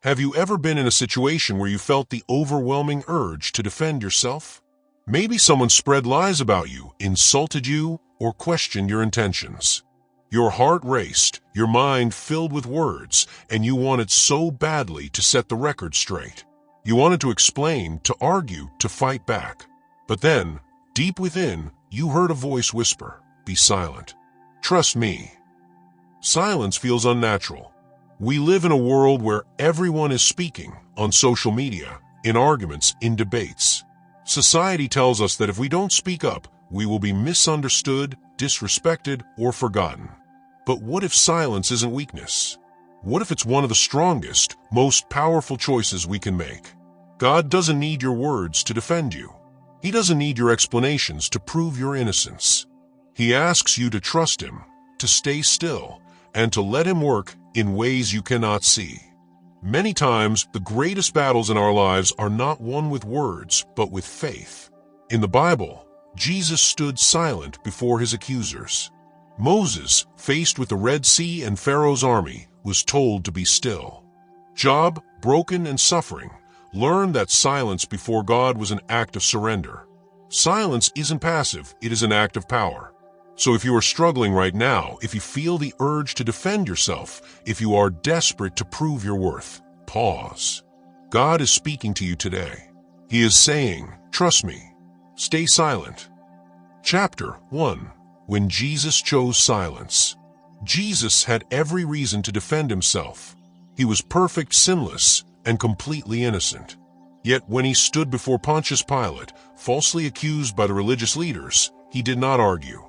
Have you ever been in a situation where you felt the overwhelming urge to defend yourself? Maybe someone spread lies about you, insulted you, or questioned your intentions. Your heart raced, your mind filled with words, and you wanted so badly to set the record straight. You wanted to explain, to argue, to fight back. But then, deep within, you heard a voice whisper, "Be silent. Trust me." Silence feels unnatural. We live in a world where everyone is speaking, on social media, in arguments, in debates. Society tells us that if we don't speak up, we will be misunderstood, disrespected, or forgotten. But what if silence isn't weakness? What if it's one of the strongest, most powerful choices we can make? God doesn't need your words to defend you. He doesn't need your explanations to prove your innocence. He asks you to trust Him, to stay still, and to let Him work in ways you cannot see. Many times, the greatest battles in our lives are not won with words, but with faith. In the Bible, Jesus stood silent before His accusers. Moses, faced with the Red Sea and Pharaoh's army, was told to be still. Job, broken and suffering, learned that silence before God was an act of surrender. Silence isn't passive, it is an act of power. So if you are struggling right now, if you feel the urge to defend yourself, if you are desperate to prove your worth, pause. God is speaking to you today. He is saying, "Trust me. Stay silent." Chapter 1. When Jesus chose silence. Jesus had every reason to defend himself. He was perfect, sinless, and completely innocent. Yet when he stood before Pontius Pilate, falsely accused by the religious leaders, he did not argue.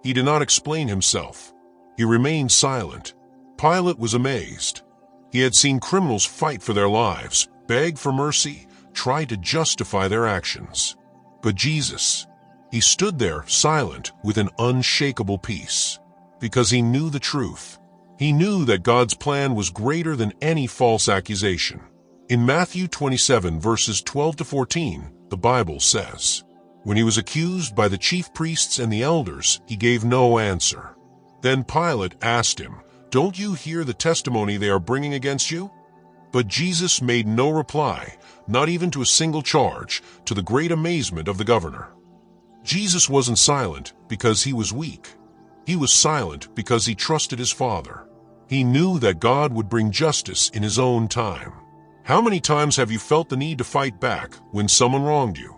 He did not explain himself. He remained silent. Pilate was amazed. He had seen criminals fight for their lives, beg for mercy, try to justify their actions. But Jesus, he stood there silent with an unshakable peace, because he knew the truth. He knew that God's plan was greater than any false accusation. In Matthew 27, verses 12 to 14, the Bible says, "When he was accused by the chief priests and the elders, he gave no answer. Then Pilate asked him, 'Don't you hear the testimony they are bringing against you?' But Jesus made no reply, not even to a single charge, to the great amazement of the governor. Jesus wasn't silent because he was weak. He was silent because he trusted his Father. He knew that God would bring justice in his own time. How many times have you felt the need to fight back when someone wronged you?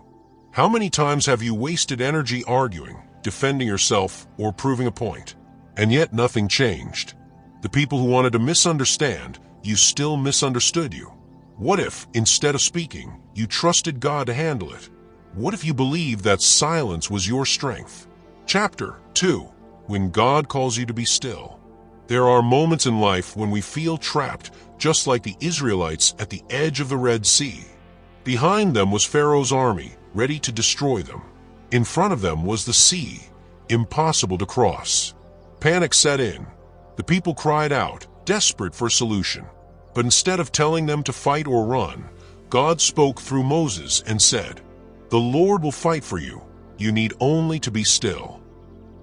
How many times have you wasted energy arguing, defending yourself, or proving a point? And yet nothing changed. The people who wanted to misunderstand, you still misunderstood you. What if, instead of speaking, you trusted God to handle it? What if you believed that silence was your strength? Chapter 2. When God calls you to be still. There are moments in life when we feel trapped, just like the Israelites at the edge of the Red Sea. Behind them was Pharaoh's army, ready to destroy them. In front of them was the sea, impossible to cross. Panic set in. The people cried out, desperate for a solution. But instead of telling them to fight or run, God spoke through Moses and said, "The Lord will fight for you. You need only to be still."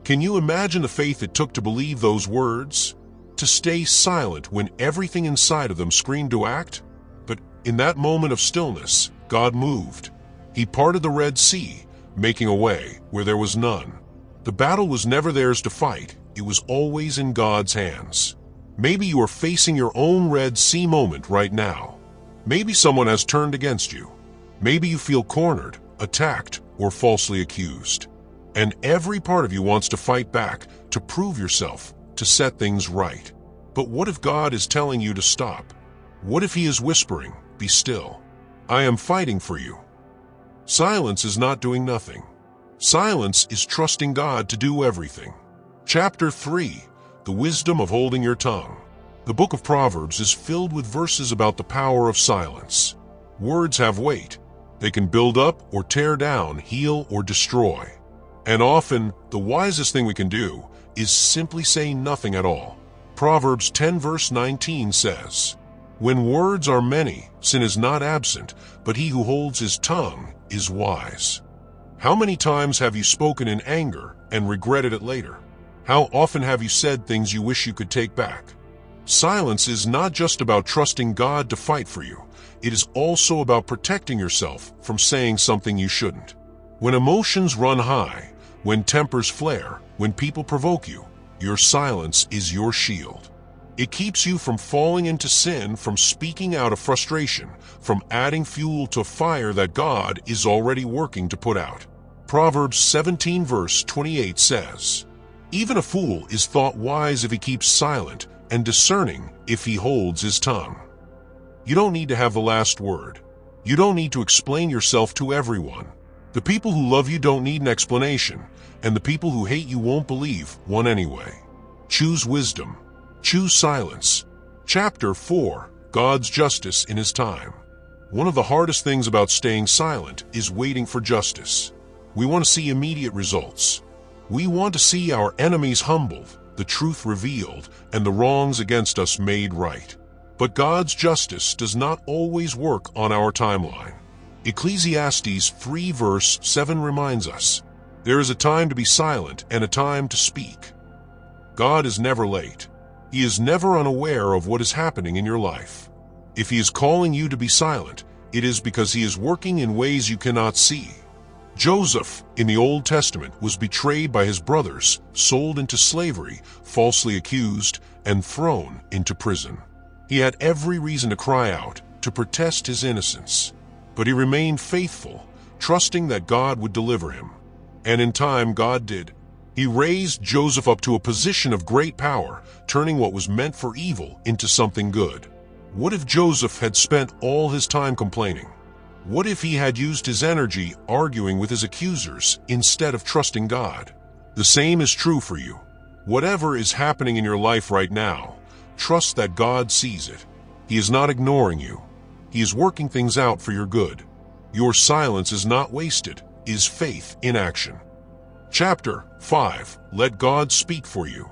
Can you imagine the faith it took to believe those words? To stay silent when everything inside of them screamed to act? But in that moment of stillness, God moved. He parted the Red Sea, making a way where there was none. The battle was never theirs to fight. It was always in God's hands. Maybe you are facing your own Red Sea moment right now. Maybe someone has turned against you. Maybe you feel cornered, attacked, or falsely accused. And every part of you wants to fight back, to prove yourself, to set things right. But what if God is telling you to stop? What if He is whispering, "Be still. I am fighting for you"? Silence is not doing nothing. Silence is trusting God to do everything. Chapter 3. The Wisdom of Holding Your Tongue. The book of Proverbs is filled with verses about the power of silence. Words have weight. They can build up or tear down, heal or destroy. And often, the wisest thing we can do is simply say nothing at all. Proverbs 10 verse 19 says, "When words are many, sin is not absent, but he who holds his tongue is wise." How many times have you spoken in anger and regretted it later? How often have you said things you wish you could take back? Silence is not just about trusting God to fight for you. It is also about protecting yourself from saying something you shouldn't. When emotions run high, when tempers flare, when people provoke you, your silence is your shield. It keeps you from falling into sin, from speaking out of frustration, from adding fuel to a fire that God is already working to put out. Proverbs 17 verse 28 says, "Even a fool is thought wise if he keeps silent, and discerning if he holds his tongue." You don't need to have the last word. You don't need to explain yourself to everyone. The people who love you don't need an explanation, and the people who hate you won't believe one anyway. Choose wisdom. Choose silence. Chapter 4. God's Justice in His Time. One of the hardest things about staying silent is waiting for justice. We want to see immediate results. We want to see our enemies humbled, the truth revealed, and the wrongs against us made right. But God's justice does not always work on our timeline. Ecclesiastes 3 verse 7 reminds us, "There is a time to be silent and a time to speak." God is never late. He is never unaware of what is happening in your life. If He is calling you to be silent, it is because He is working in ways you cannot see. Joseph, in the Old Testament, was betrayed by his brothers, sold into slavery, falsely accused, and thrown into prison. He had every reason to cry out, to protest his innocence. But he remained faithful, trusting that God would deliver him. And in time, God did. He raised Joseph up to a position of great power, turning what was meant for evil into something good. What if Joseph had spent all his time complaining? What if he had used his energy arguing with his accusers instead of trusting God? The same is true for you. Whatever is happening in your life right now, trust that God sees it. He is not ignoring you. He is working things out for your good. Your silence is not wasted, is faith in action. Chapter 5. Let God speak for you.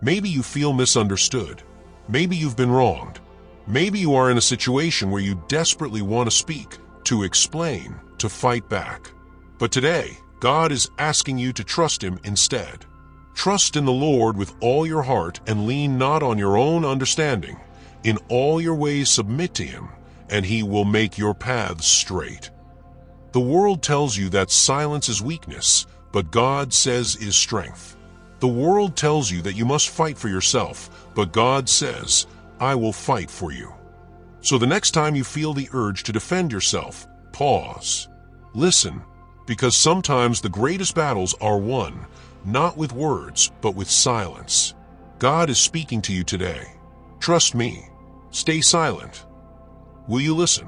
Maybe you feel misunderstood. Maybe you've been wronged. Maybe you are in a situation where you desperately want to speak, to explain, to fight back. But today, God is asking you to trust Him instead. Trust in the Lord with all your heart and lean not on your own understanding. In all your ways submit to Him, and He will make your paths straight. The world tells you that silence is weakness, but God says is strength. The world tells you that you must fight for yourself, but God says, "I will fight for you." So the next time you feel the urge to defend yourself, pause. Listen, because sometimes the greatest battles are won, not with words, but with silence. God is speaking to you today. Trust me. Stay silent. Will you listen?